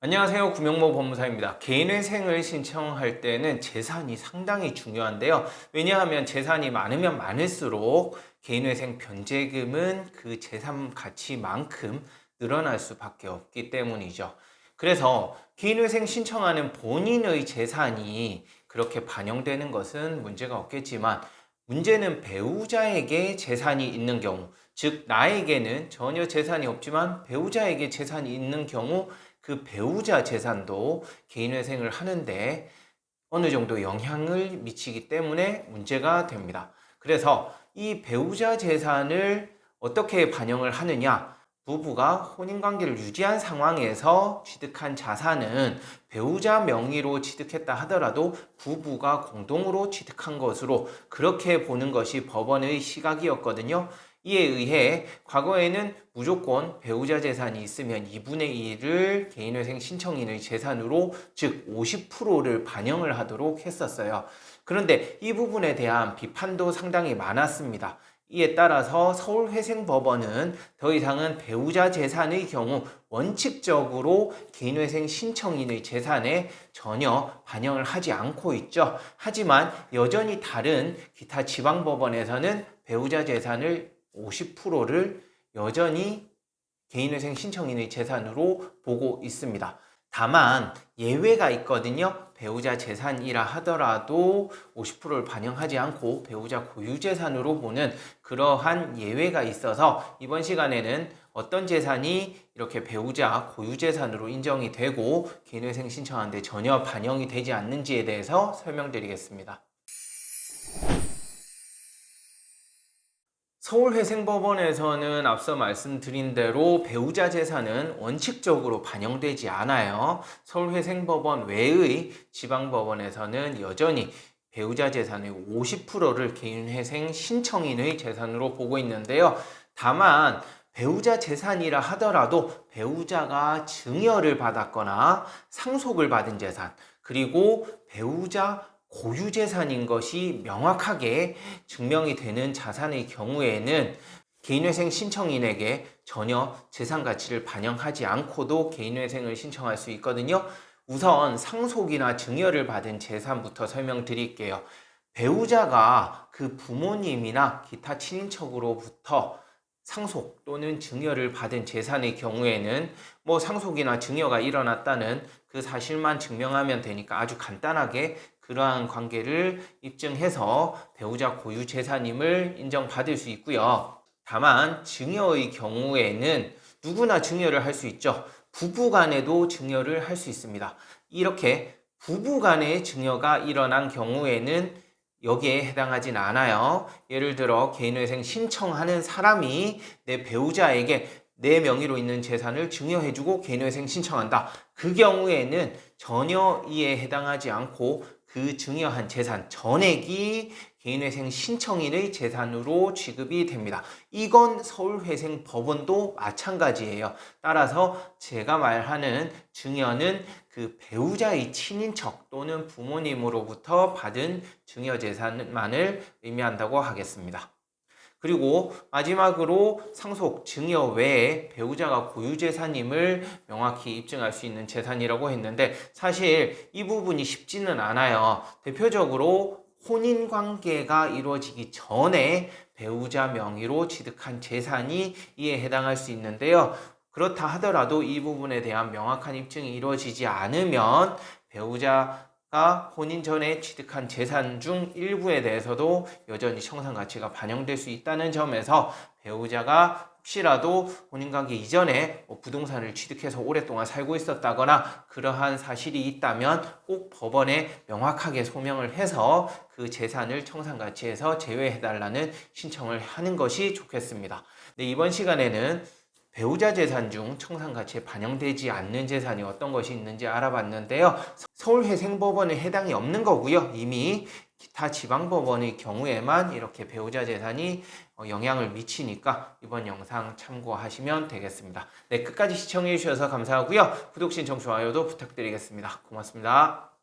안녕하세요. 구명모 법무사입니다. 개인회생을 신청할 때는 재산이 상당히 중요한데요. 왜냐하면 재산이 많으면 많을수록 개인회생 변제금은 그 재산 가치만큼 늘어날 수밖에 없기 때문이죠. 그래서 개인회생 신청하는 본인의 재산이 그렇게 반영되는 것은 문제가 없겠지만 문제는 배우자에게 재산이 있는 경우, 즉 나에게는 전혀 재산이 없지만 배우자에게 재산이 있는 경우 그 배우자 재산도 개인회생을 하는데 어느 정도 영향을 미치기 때문에 문제가 됩니다. 그래서 이 배우자 재산을 어떻게 반영을 하느냐? 부부가 혼인관계를 유지한 상황에서 취득한 자산은 배우자 명의로 취득했다 하더라도 부부가 공동으로 취득한 것으로 그렇게 보는 것이 법원의 시각이었거든요. 이에 의해 과거에는 무조건 배우자 재산이 있으면 2분의 1을 개인회생 신청인의 재산으로 즉 50%를 반영을 하도록 했었어요. 그런데 이 부분에 대한 비판도 상당히 많았습니다. 이에 따라서 서울회생법원은 더 이상은 배우자 재산의 경우 원칙적으로 개인회생 신청인의 재산에 전혀 반영을 하지 않고 있죠. 하지만 여전히 다른 기타 지방법원에서는 배우자 재산을 50%를 여전히 개인회생 신청인의 재산으로 보고 있습니다. 다만 예외가 있거든요. 배우자 재산이라 하더라도 50%를 반영하지 않고 배우자 고유재산으로 보는 그러한 예외가 있어서 이번 시간에는 어떤 재산이 이렇게 배우자 고유재산으로 인정이 되고 개인회생 신청하는데 전혀 반영이 되지 않는지에 대해서 설명드리겠습니다. 서울회생법원에서는 앞서 말씀드린 대로 배우자 재산은 원칙적으로 반영되지 않아요. 서울회생법원 외의 지방법원에서는 여전히 배우자 재산의 50%를 개인회생 신청인의 재산으로 보고 있는데요. 다만 배우자 재산이라 하더라도 배우자가 증여를 받았거나 상속을 받은 재산, 그리고 배우자 고유재산인 것이 명확하게 증명이 되는 자산의 경우에는 개인회생 신청인에게 전혀 재산 가치를 반영하지 않고도 개인회생을 신청할 수 있거든요. 우선 상속이나 증여를 받은 재산부터 설명드릴게요. 배우자가 그 부모님이나 기타 친인척으로부터 상속 또는 증여를 받은 재산의 경우에는 상속이나 증여가 일어났다는 그 사실만 증명하면 되니까 아주 간단하게 그러한 관계를 입증해서 배우자 고유 재산임을 인정받을 수 있고요. 다만 증여의 경우에는 누구나 증여를 할 수 있죠. 부부 간에도 증여를 할 수 있습니다. 이렇게 부부 간의 증여가 일어난 경우에는 여기에 해당하진 않아요. 예를 들어 개인회생 신청하는 사람이 내 배우자에게 내 명의로 있는 재산을 증여해주고 개인회생 신청한다. 그 경우에는 전혀 이에 해당하지 않고 그 증여한 재산 전액이 개인회생 신청인의 재산으로 취급이 됩니다. 이건 서울회생법원도 마찬가지예요. 따라서 제가 말하는 증여는 그 배우자의 친인척 또는 부모님으로부터 받은 증여 재산만을 의미한다고 하겠습니다. 그리고 마지막으로 상속, 증여 외에 배우자가 고유재산임을 명확히 입증할 수 있는 재산이라고 했는데 사실 이 부분이 쉽지는 않아요. 대표적으로 혼인관계가 이루어지기 전에 배우자 명의로 취득한 재산이 이에 해당할 수 있는데요. 그렇다 하더라도 이 부분에 대한 명확한 입증이 이루어지지 않으면 배우자가 혼인 전에 취득한 재산 중 일부에 대해서도 여전히 청산 가치가 반영될 수 있다는 점에서 배우자가 혹시라도 혼인관계 이전에 부동산을 취득해서 오랫동안 살고 있었다거나 그러한 사실이 있다면 꼭 법원에 명확하게 소명을 해서 그 재산을 청산 가치에서 제외해달라는 신청을 하는 것이 좋겠습니다. 네, 이번 시간에는 배우자 재산 중 청산 가치에 반영되지 않는 재산이 어떤 것이 있는지 알아봤는데요. 서울회생법원에 해당이 없는 거고요. 이미 기타 지방법원의 경우에만 이렇게 배우자 재산이 영향을 미치니까 이번 영상 참고하시면 되겠습니다. 네, 끝까지 시청해 주셔서 감사하고요. 구독, 신청, 좋아요도 부탁드리겠습니다. 고맙습니다.